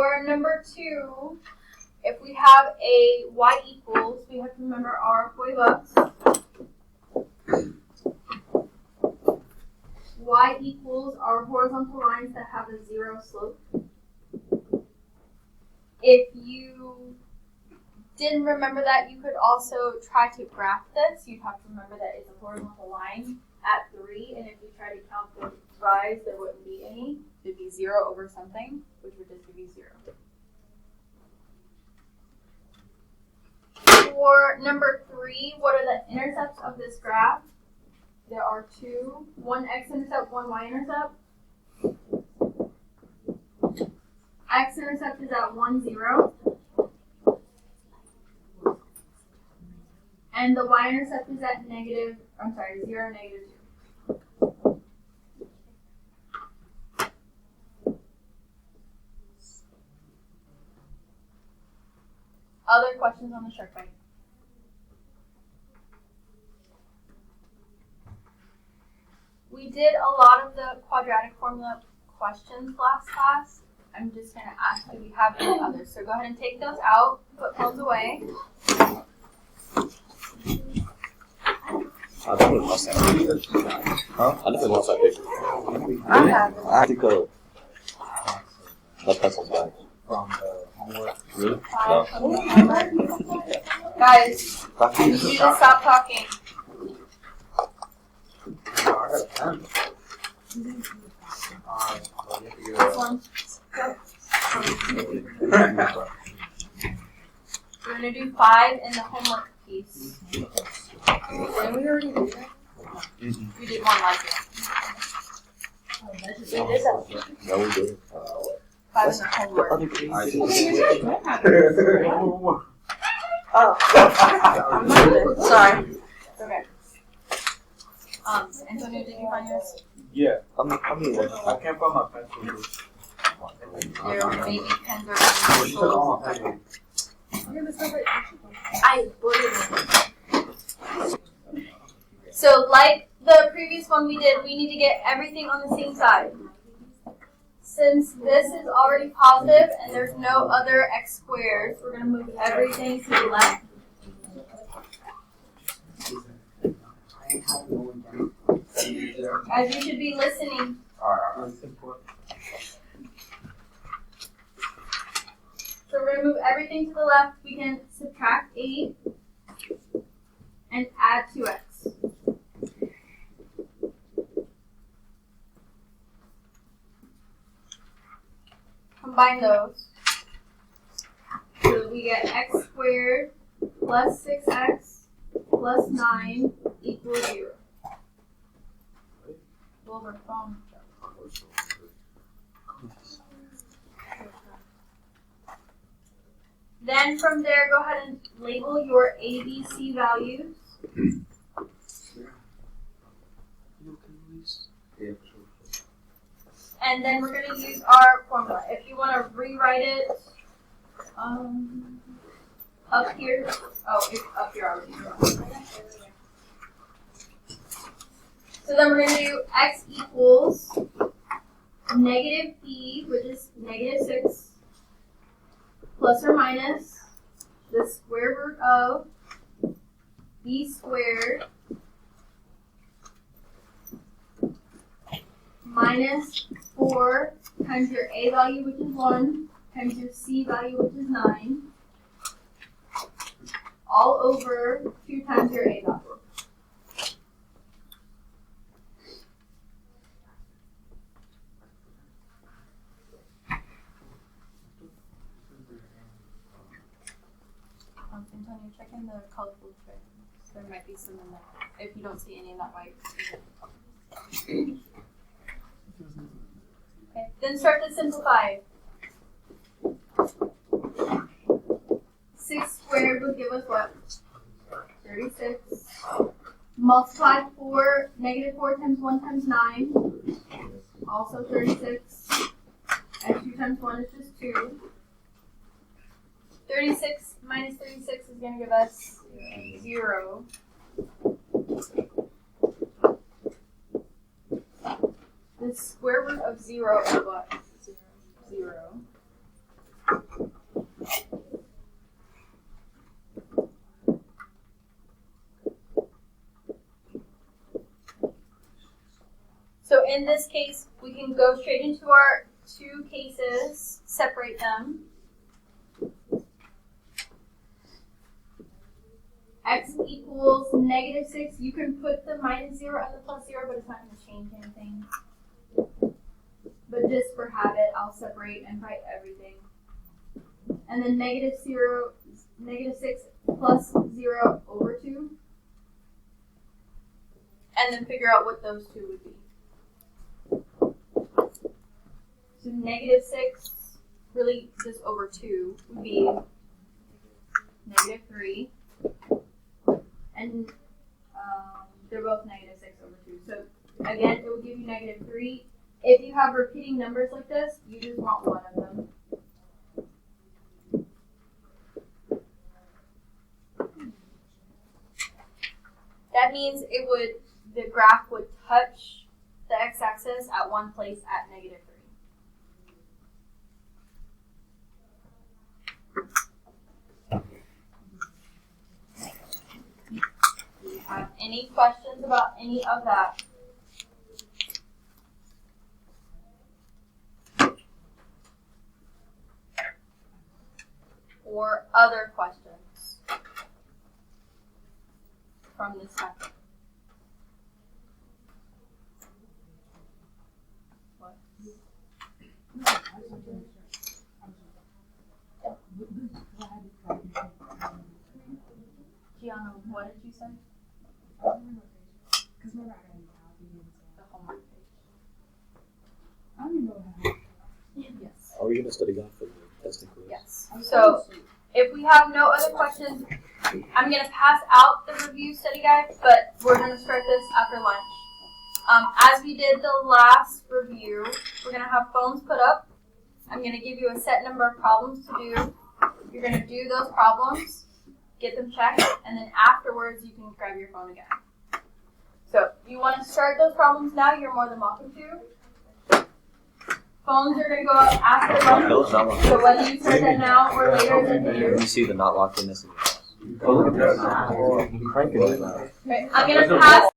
For number 2, if we have a y equals, we have to remember our 40 bucks. Y equals our horizontal lines that have a 0 slope. If you didn't remember that, you could also try to graph this. You'd have to remember that it's a horizontal line at 3, and if you try to count the rise, there wouldn't be any. It'd be 0 over something, which would just be 0. For number 3, what are the intercepts of this graph? There are 2, one x-intercept, one y-intercept. X-intercept is at 1, 0. And the y-intercept is at 0, -2. Other questions on the shark bite? We did a lot of the quadratic formula questions last class. I'm just going to ask, do we have any others? So go ahead and take those out, put phones away. I definitely lost that paper. Huh? I definitely lost that paper. I have it. I have to go. That pencil's back. From the homework. Really? No. Guys, you need to stop talking. This one. We're going to do 5 in the homework piece. Didn't we already do that? We did one like it. We did that. No, we didn't. 5 in the homework. Oh. Sorry. Okay. Antonio, did you find yours? Yeah. How many I can't find my pencil. There may be pens or I put it in. So like the previous one we did, we need to get everything on the same side. Since this is already positive and there's no other x squares, we're going to move everything to the left. As you should be listening. So we're going to move everything to the left. We can subtract 8 and add 2x. Combine those. So we get x squared plus 6x plus 9 equals 0. Those are phone. Then from there, go ahead and label your A, B, C values. And then we're going to use our formula. If you want to rewrite it up here. Oh, it's up here already. So then we're going to do x equals negative e, which is negative 6, plus or minus the square root of b squared minus 4 times your a value, which is 1, times your c value, which is 9, all over 2 times your a value. Antonio, check in the colorful tray. There might be some in there. If you don't see any in that white. Okay, then start to simplify. 6 squared would give us what? 36. Multiply 4, negative 4 times 1 times 9. Also 36. And 2 times 1 is just 2. 36 minus 36 is going to give us 0. The square root of 0 is what? 0. in this case, we can go straight into our two cases, separate them. X equals -6. You can put the -0 and the +0, but it's not going to change anything. But just for habit, I'll separate and write everything. And then -6 plus 0 over 2. And then figure out what those two would be. So -6, really just over 2, would be -3. And they're both -6 over 2. So again, it will give you -3. If you have repeating numbers like this, you just want one of them. That means the graph would touch the x-axis at one place at -3. Have any questions about any of that? Or other questions from this method? What? Gianna, what did you say? Because we're not going to The homework page. I don't even know how. Yes. Are we going to study that for the testing quiz? Yes. So, if we have no other questions, I'm going to pass out the review study guide, but we're going to start this after lunch. As we did the last review, we're going to have phones put up. I'm going to give you a set number of problems to do. You're going to do those problems, get them checked, and then afterwards you can grab your phone again. So, if you want to start those problems now, you're more than welcome to. Phones are going to go up after lunch, so whether you start that now or later, then you. You see the not locked in this in the house. Oh, look at this. Cranking it now. Okay, I'm going to pass